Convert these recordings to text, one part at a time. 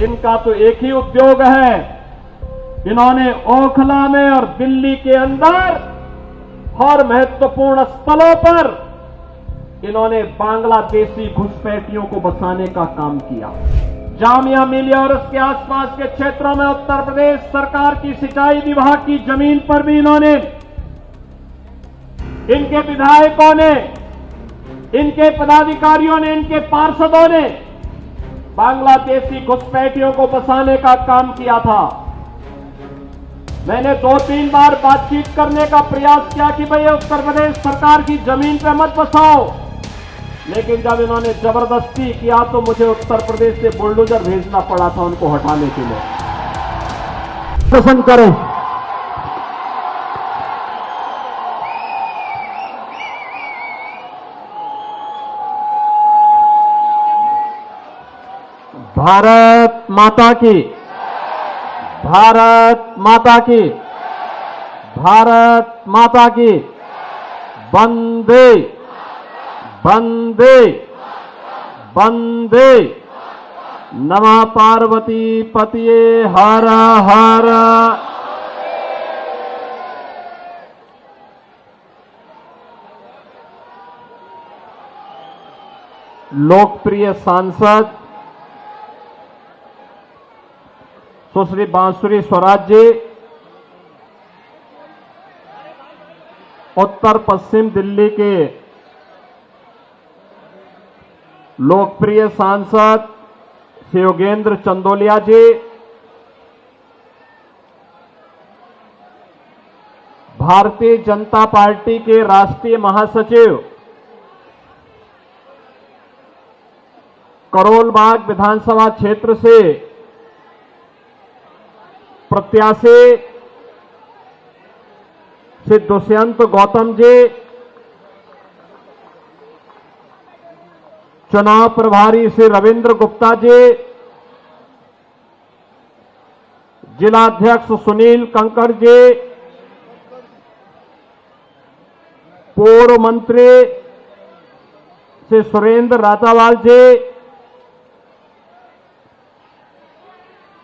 इनका तो एक ही उद्योग है। इन्होंने ओखला में और दिल्ली के अंदर हर महत्वपूर्ण स्थलों पर इन्होंने बांग्लादेशी घुसपैठियों को बसाने का काम किया। जामिया मिलिया और उसके आसपास के क्षेत्रों में उत्तर प्रदेश सरकार की सिंचाई विभाग की जमीन पर भी इन्होंने, इनके विधायकों ने, इनके पदाधिकारियों ने, इनके पार्षदों ने बांग्लादेशी घुसपैठियों को बसाने का काम किया था। मैंने 2-3 बार बातचीत करने का प्रयास किया कि भाई उत्तर प्रदेश सरकार की जमीन पे मत बसाओ, लेकिन जब इन्होंने जबरदस्ती किया तो मुझे उत्तर प्रदेश से बुलडोजर भेजना पड़ा था उनको हटाने के लिए। पसंद करें। भारत माता की, भारत माता की, भारत माता की, वंदे वंदे वंदे। नमः पार्वती पतिये हर हर। लोकप्रिय सांसद सुश्री बांसुरी स्वराज जी, उत्तर पश्चिम दिल्ली के लोकप्रिय सांसद श्री योगेंद्र चंदोलिया जी, भारतीय जनता पार्टी के राष्ट्रीय महासचिव, करोल बाग विधानसभा क्षेत्र से प्रत्याशी श्री दुष्यंत गौतम जी, चुनाव प्रभारी श्री रविंद्र गुप्ता जी, जिलाध्यक्ष सुनील कंकड़ जी, पूर्व मंत्री श्री सुरेंद्र राजावाल जी,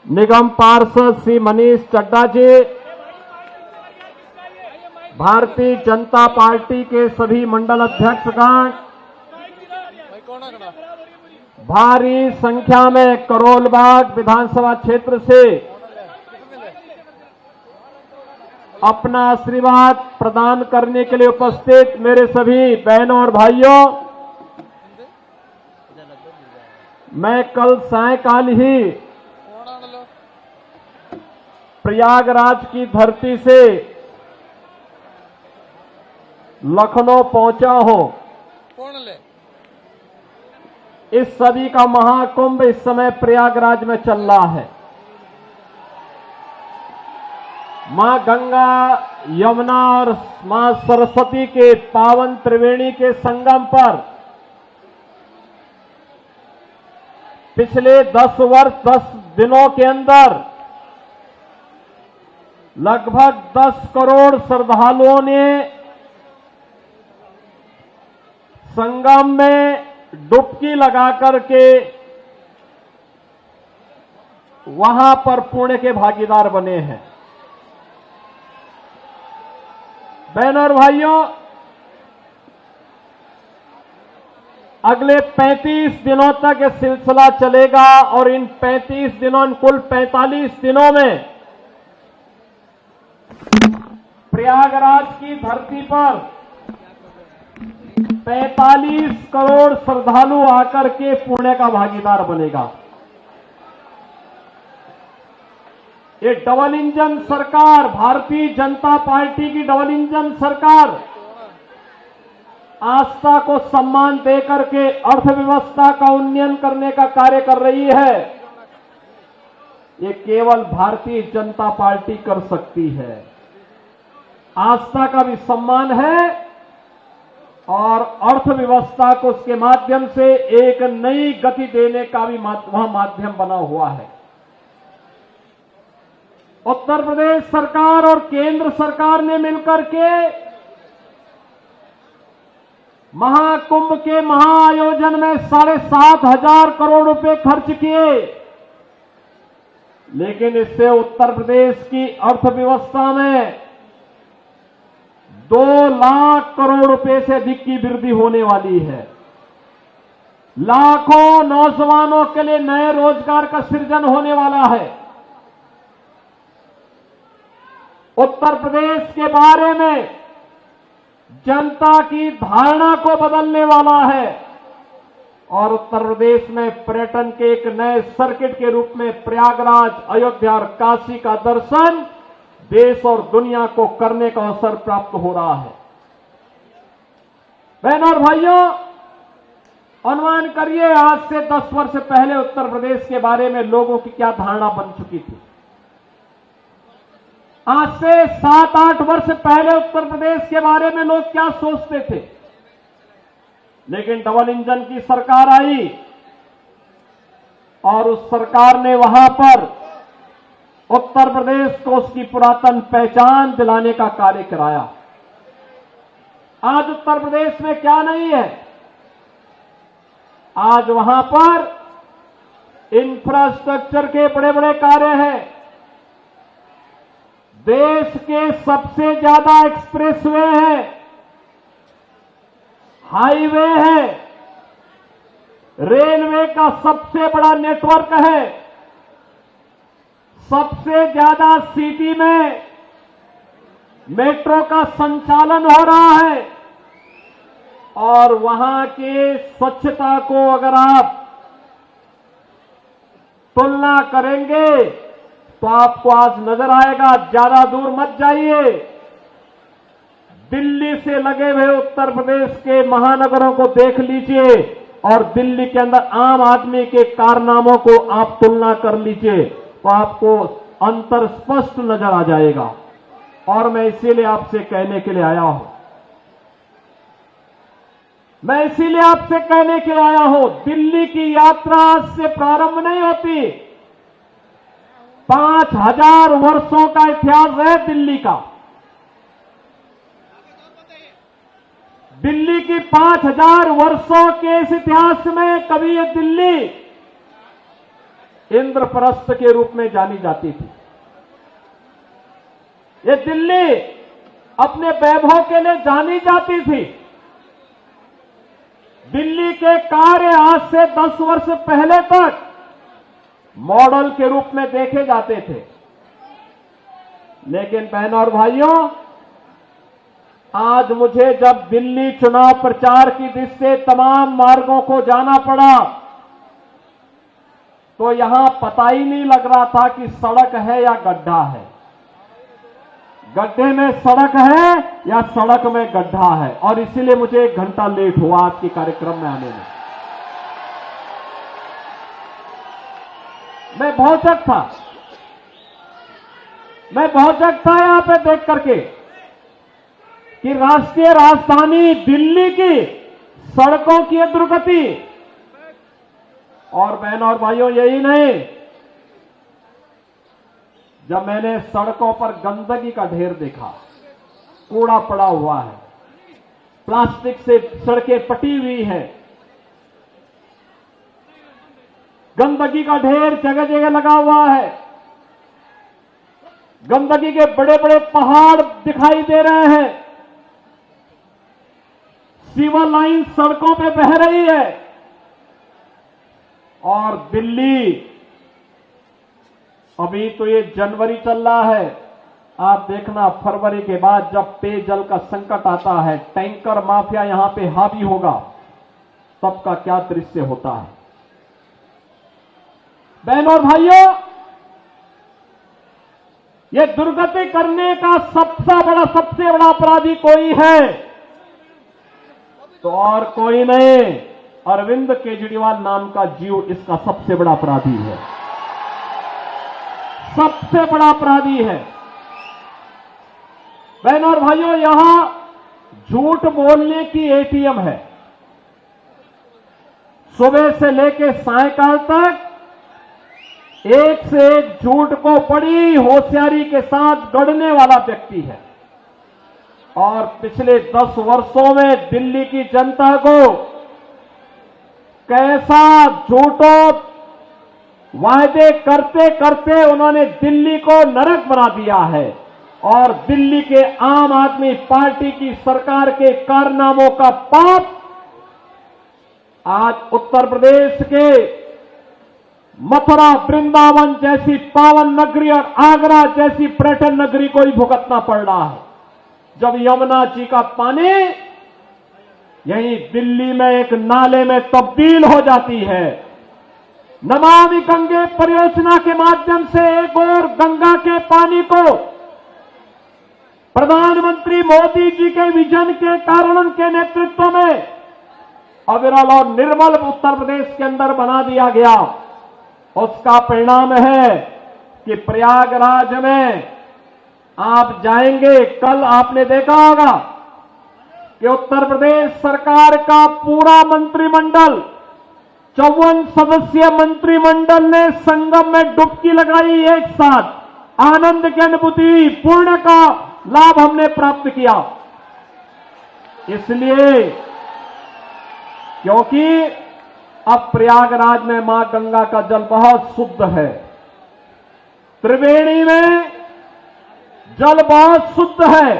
निगम पार्षद श्री मनीष चड्डा जी, भारतीय जनता पार्टी के सभी मंडल अध्यक्षगण, भारी संख्या में करोल बाग विधानसभा क्षेत्र से अपना आशीर्वाद प्रदान करने के लिए उपस्थित मेरे सभी बहनों और भाइयों, मैं कल सायकाल ही प्रयागराज की धरती से लखनऊ पहुंचा हूं। इस सदी का महाकुंभ इस समय प्रयागराज में चल रहा है। मां गंगा, यमुना और मां सरस्वती के पावन त्रिवेणी के संगम पर पिछले 10 दिनों के अंदर लगभग 10 करोड़ श्रद्धालुओं ने संगम में डुबकी लगा करके वहां पर पुण्य के भागीदार बने हैं। बहनों और भाइयों, अगले 35 दिनों तक यह सिलसिला चलेगा और इन 35 दिनों, कुल 45 दिनों में प्रयागराज की धरती पर 45 करोड़ श्रद्धालु आकर के पुण्य का भागीदार बनेगा। ये डबल इंजन सरकार, भारतीय जनता पार्टी की डबल इंजन सरकार आस्था को सम्मान देकर के अर्थव्यवस्था का उन्नयन करने का कार्य कर रही है। ये केवल भारतीय जनता पार्टी कर सकती है। आस्था का भी सम्मान है और अर्थव्यवस्था को उसके माध्यम से एक नई गति देने का भी वहां माध्यम बना हुआ है। उत्तर प्रदेश सरकार और केंद्र सरकार ने मिलकर के महाकुंभ के महाआयोजन में 7,500 करोड़ रुपए खर्च किए। लेकिन इससे उत्तर प्रदेश की अर्थव्यवस्था में 2 लाख करोड़ रुपए से अधिक की वृद्धि होने वाली है। लाखों नौजवानों के लिए नए रोजगार का सृजन होने वाला है। उत्तर प्रदेश के बारे में जनता की धारणा को बदलने वाला है और उत्तर प्रदेश में पर्यटन के एक नए सर्किट के रूप में प्रयागराज, अयोध्या और काशी का दर्शन देश और दुनिया को करने का अवसर प्राप्त हो रहा है। बहनों और भाइयों, अनुमान करिए आज से 10 वर्ष पहले उत्तर प्रदेश के बारे में लोगों की क्या धारणा बन चुकी थी। आज से 7-8 वर्ष पहले उत्तर प्रदेश के बारे में लोग क्या सोचते थे। लेकिन डबल इंजन की सरकार आई और उस सरकार ने वहां पर उत्तर प्रदेश को उसकी पुरातन पहचान दिलाने का कार्य कराया। आज उत्तर प्रदेश में क्या नहीं है, आज वहां पर इंफ्रास्ट्रक्चर के बड़े बड़े कार्य हैं। देश के सबसे ज्यादा एक्सप्रेसवे हैं, हाईवे है, रेलवे का सबसे बड़ा नेटवर्क है, सबसे ज्यादा सिटी में मेट्रो का संचालन हो रहा है और वहां के स्वच्छता को अगर आप तुलना करेंगे तो आपको आज नजर आएगा। ज्यादा दूर मत जाइए, दिल्ली से लगे हुए उत्तर प्रदेश के महानगरों को देख लीजिए और दिल्ली के अंदर आम आदमी के कारनामों को आप तुलना कर लीजिए तो आपको अंतर स्पष्ट नजर आ जाएगा। और मैं इसीलिए आपसे कहने के लिए आया हूं, दिल्ली की यात्रा आज से प्रारंभ नहीं होती। 5000 वर्षों का इतिहास है दिल्ली का। दिल्ली की 5000 वर्षों के इस इतिहास में कभी ये दिल्ली इंद्रप्रस्थ के रूप में जानी जाती थी। ये दिल्ली अपने वैभव के लिए जानी जाती थी। दिल्ली के कार्य आज से 10 वर्ष पहले तक मॉडल के रूप में देखे जाते थे। लेकिन बहनों और भाइयों, आज मुझे जब दिल्ली चुनाव प्रचार की दृष्टि से तमाम मार्गों को जाना पड़ा तो यहां पता ही नहीं लग रहा था कि सड़क है या गड्ढा है, गड्ढे में सड़क है या सड़क में गड्ढा है। और इसीलिए मुझे 1 घंटा लेट हुआ आज के कार्यक्रम में आने में। मैं भौचक था यहां पे देख करके कि राष्ट्रीय राजधानी दिल्ली की सड़कों की दुर्गति। और बहनों और भाइयों, यही नहीं, जब मैंने सड़कों पर गंदगी का ढेर देखा, कूड़ा पड़ा हुआ है, प्लास्टिक से सड़कें पटी हुई हैं, गंदगी का ढेर जगह जगह लगा हुआ है, गंदगी के बड़े बड़े पहाड़ दिखाई दे रहे हैं, सीवर लाइन सड़कों पे बह रही है और दिल्ली, अभी तो ये जनवरी चल रहा है, आप देखना फरवरी के बाद जब पेयजल का संकट आता है, टैंकर माफिया यहां पे हावी होगा, तब का क्या दृश्य होता है। बहनों और भाइयों, ये दुर्गति करने का सबसे बड़ा अपराधी कोई है तो और कोई नहीं, अरविंद केजरीवाल नाम का जीव इसका सबसे बड़ा अपराधी है, सबसे बड़ा अपराधी है। बहनों और भाइयों, यहां झूठ बोलने की एटीएम है। सुबह से लेकर सायकाल तक एक से एक झूठ को बड़ी होशियारी के साथ गढ़ने वाला व्यक्ति है। और पिछले 10 वर्षों में दिल्ली की जनता को कैसा झूठों वायदे करते करते उन्होंने दिल्ली को नरक बना दिया है और दिल्ली के आम आदमी पार्टी की सरकार के कारनामों का पाप आज उत्तर प्रदेश के मथुरा वृंदावन जैसी पावन नगरी और आगरा जैसी पर्यटन नगरी को ही भुगतना पड़ रहा है। जब यमुना जी का पानी यहीं दिल्ली में एक नाले में तब्दील हो जाती है, नमामि गंगे परियोजना के माध्यम से एक और गंगा के पानी को प्रधानमंत्री मोदी जी के विजन के कारण उनके नेतृत्व में अविरल और निर्मल उत्तर प्रदेश के अंदर बना दिया गया। उसका परिणाम है कि प्रयागराज में आप जाएंगे, कल आपने देखा होगा कि उत्तर प्रदेश सरकार का पूरा मंत्रिमंडल 54 सदस्यीय मंत्रिमंडल ने संगम में डुबकी लगाई। एक साथ आनंद की अनुभूति पूर्ण का लाभ हमने प्राप्त किया, इसलिए क्योंकि अब प्रयागराज में मां गंगा का जल बहुत शुद्ध है, त्रिवेणी में जल बहुत शुद्ध है।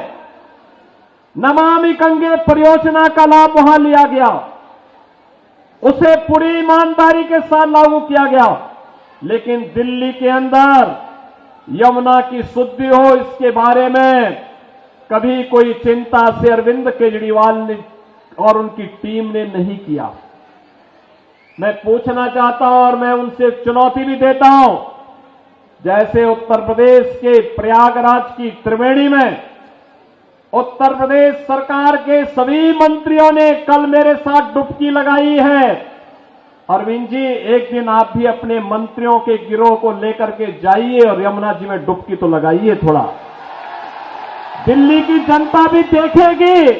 नमामि गंगे परियोजना का लाभ वहां लिया गया, उसे पूरी ईमानदारी के साथ लागू किया गया। लेकिन दिल्ली के अंदर यमुना की शुद्धि हो, इसके बारे में कभी कोई चिंता से अरविंद केजरीवाल ने और उनकी टीम ने नहीं किया। मैं पूछना चाहता हूं और मैं उनसे चुनौती भी देता हूं, जैसे उत्तर प्रदेश के प्रयागराज की त्रिवेणी में उत्तर प्रदेश सरकार के सभी मंत्रियों ने कल मेरे साथ डुबकी लगाई है। अरविंद जी, एक दिन आप भी अपने मंत्रियों के गिरोह को लेकर के जाइए और यमुना जी में डुबकी तो लगाइए थोड़ा। दिल्ली की जनता भी देखेगी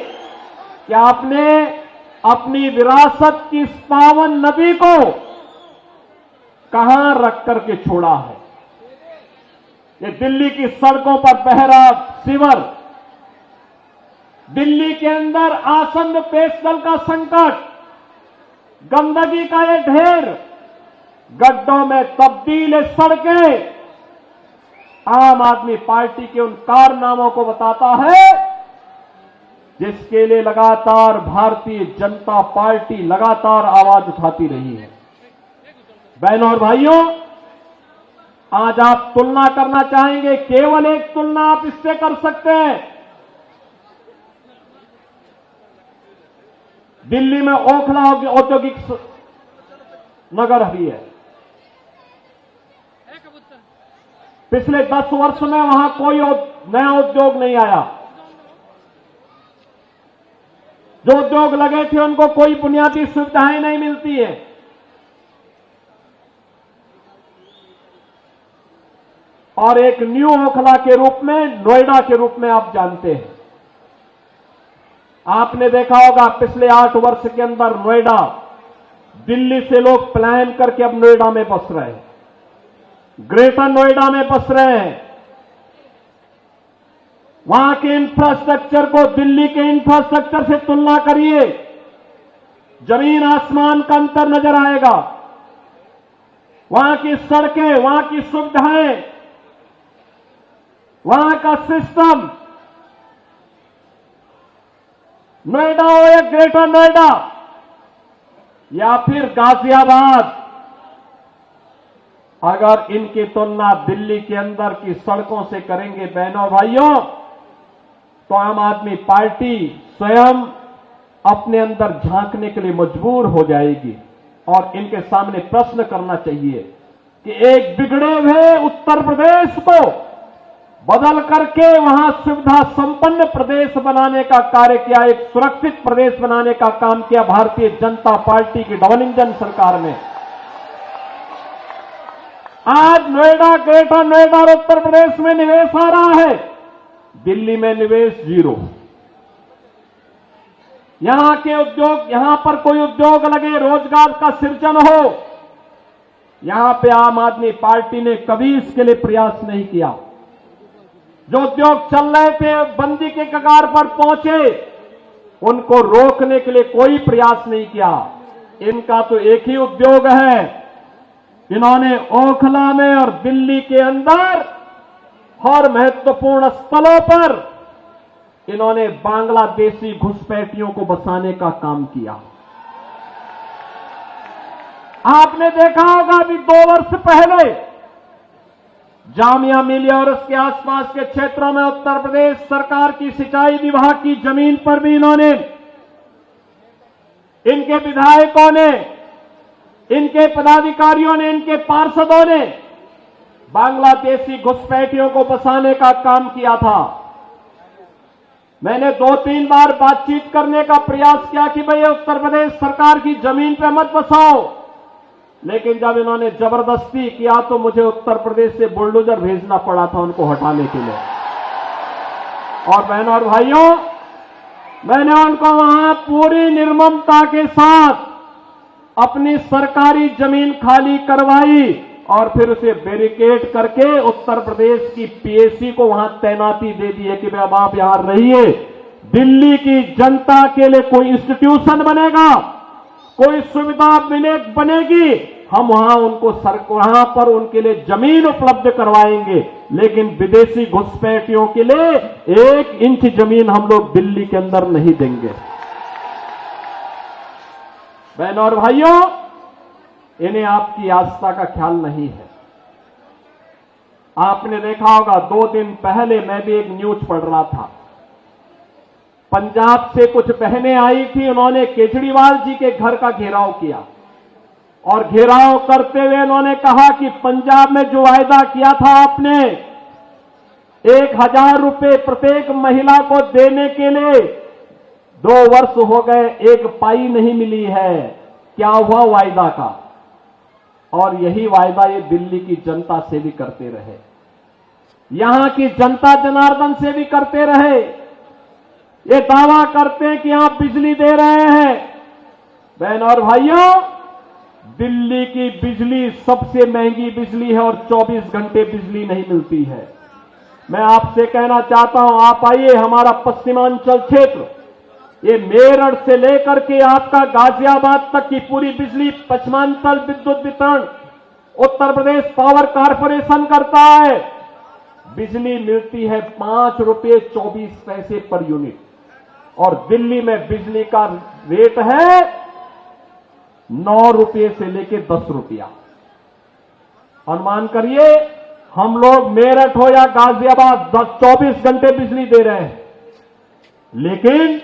कि आपने अपनी विरासत की इस पावन नदी को कहां रख करके छोड़ा है। ये दिल्ली की सड़कों पर बह रहा सीवर, दिल्ली के अंदर आसन्न पेयजल का संकट, गंदगी का ये ढेर, गड्ढों में तब्दील सड़कें आम आदमी पार्टी के उन कारनामों को बताता है जिसके लिए लगातार भारतीय जनता पार्टी लगातार आवाज उठाती रही है। बहनों और भाइयों, आज आप तुलना करना चाहेंगे, केवल एक तुलना आप इससे कर सकते हैं। दिल्ली में ओखला औद्योगिक नगर भी है। पिछले 10 वर्ष में वहां कोई नया उद्योग नहीं आया। जो उद्योग लगे थे उनको कोई बुनियादी सुविधाएं नहीं मिलती है। और एक न्यू ओखला के रूप में, नोएडा के रूप में आप जानते हैं, आपने देखा होगा पिछले 8 वर्ष के अंदर नोएडा, दिल्ली से लोग प्लान करके अब नोएडा में बस रहे हैं, ग्रेटर नोएडा में बस रहे हैं। वहां के इंफ्रास्ट्रक्चर को दिल्ली के इंफ्रास्ट्रक्चर से तुलना करिए, जमीन आसमान का अंतर नजर आएगा। वहां की सड़कें, वहां की सुविधाएं, वहां का सिस्टम, नोएडा हो या ग्रेटर नोएडा या फिर गाजियाबाद, अगर इनकी तुलना दिल्ली के अंदर की सड़कों से करेंगे बहनों भाइयों, तो आम आदमी पार्टी स्वयं अपने अंदर झांकने के लिए मजबूर हो जाएगी और इनके सामने प्रश्न करना चाहिए कि एक बिगड़े हुए उत्तर प्रदेश को बदल करके वहां सुविधा संपन्न प्रदेश बनाने का कार्य किया, एक सुरक्षित प्रदेश बनाने का काम किया भारतीय जनता पार्टी की डबल इंजन सरकार ने। आज नोएडा, ग्रेटर नोएडा और उत्तर प्रदेश में निवेश आ रहा है, दिल्ली में निवेश 0। यहां के उद्योग, यहां पर कोई उद्योग लगे, रोजगार का सृजन हो, यहां पे आम आदमी पार्टी ने कभी इसके लिए प्रयास नहीं किया। जो उद्योग चल रहे थे, बंदी के कगार पर पहुंचे, उनको रोकने के लिए कोई प्रयास नहीं किया। इनका तो एक ही उद्योग है इन्होंने ओखला में और दिल्ली के अंदर हर महत्वपूर्ण स्थलों पर इन्होंने बांग्लादेशी घुसपैठियों को बसाने का काम किया। आपने देखा होगा अभी 2 वर्ष पहले जामिया मिलिया और उसके आसपास के क्षेत्रों में उत्तर प्रदेश सरकार की सिंचाई विभाग की जमीन पर भी इन्होंने, इनके विधायकों ने, इनके पदाधिकारियों ने, इनके पार्षदों ने बांग्लादेशी घुसपैठियों को बसाने का काम किया था। मैंने 2-3 बार बातचीत करने का प्रयास किया कि भैया उत्तर प्रदेश सरकार की जमीन पर मत बसाओ, लेकिन जब इन्होंने जबरदस्ती किया तो मुझे उत्तर प्रदेश से बुलडोजर भेजना पड़ा था उनको हटाने के लिए। और बहनों और भाइयों, मैंने उनको वहां पूरी निर्ममता के साथ अपनी सरकारी जमीन खाली करवाई और फिर उसे बैरिकेड करके उत्तर प्रदेश की पीएसी को वहां तैनाती दे दी है कि भाई अब आप यहां रहिए। दिल्ली की जनता के लिए कोई इंस्टीट्यूशन बनेगा, कोई सुविधा बनेगी, हम वहां वहां पर उनके लिए जमीन उपलब्ध करवाएंगे, लेकिन विदेशी घुसपैठियों के लिए 1 इंच जमीन हम लोग दिल्ली के अंदर नहीं देंगे। बहनों और भाइयों, इन्हें आपकी आस्था का ख्याल नहीं है। आपने देखा होगा 2 दिन पहले मैं भी एक न्यूज पढ़ रहा था, पंजाब से कुछ बहनें आई थी, उन्होंने केजरीवाल जी के घर का घेराव किया और घेराव करते हुए उन्होंने कहा कि पंजाब में जो वायदा किया था आपने 1000 रुपए प्रत्येक महिला को देने के लिए, 2 वर्ष हो गए, 1 पाई नहीं मिली है। क्या हुआ वायदा का? और यही वायदा ये दिल्ली की जनता से भी करते रहे, यहां की जनता जनार्दन से भी करते रहे। ये दावा करते हैं कि आप बिजली दे रहे हैं। बहनों और भाइयों, दिल्ली की बिजली सबसे महंगी बिजली है और 24 घंटे बिजली नहीं मिलती है। मैं आपसे कहना चाहता हूं, आप आइए हमारा पश्चिमांचल क्षेत्र, ये मेरठ से लेकर के आपका गाजियाबाद तक की पूरी बिजली पश्चिमांचल विद्युत वितरण उत्तर प्रदेश पावर कारपोरेशन करता है। बिजली मिलती है 5 रुपये 24 पैसे पर यूनिट और दिल्ली में बिजली का रेट है 9 रुपये से लेकर 10 रुपया। अनुमान करिए, हम लोग मेरठ हो या गाजियाबाद 24 घंटे बिजली दे रहे हैं, लेकिन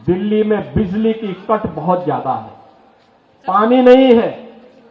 दिल्ली में बिजली की कट बहुत ज्यादा है, पानी नहीं है।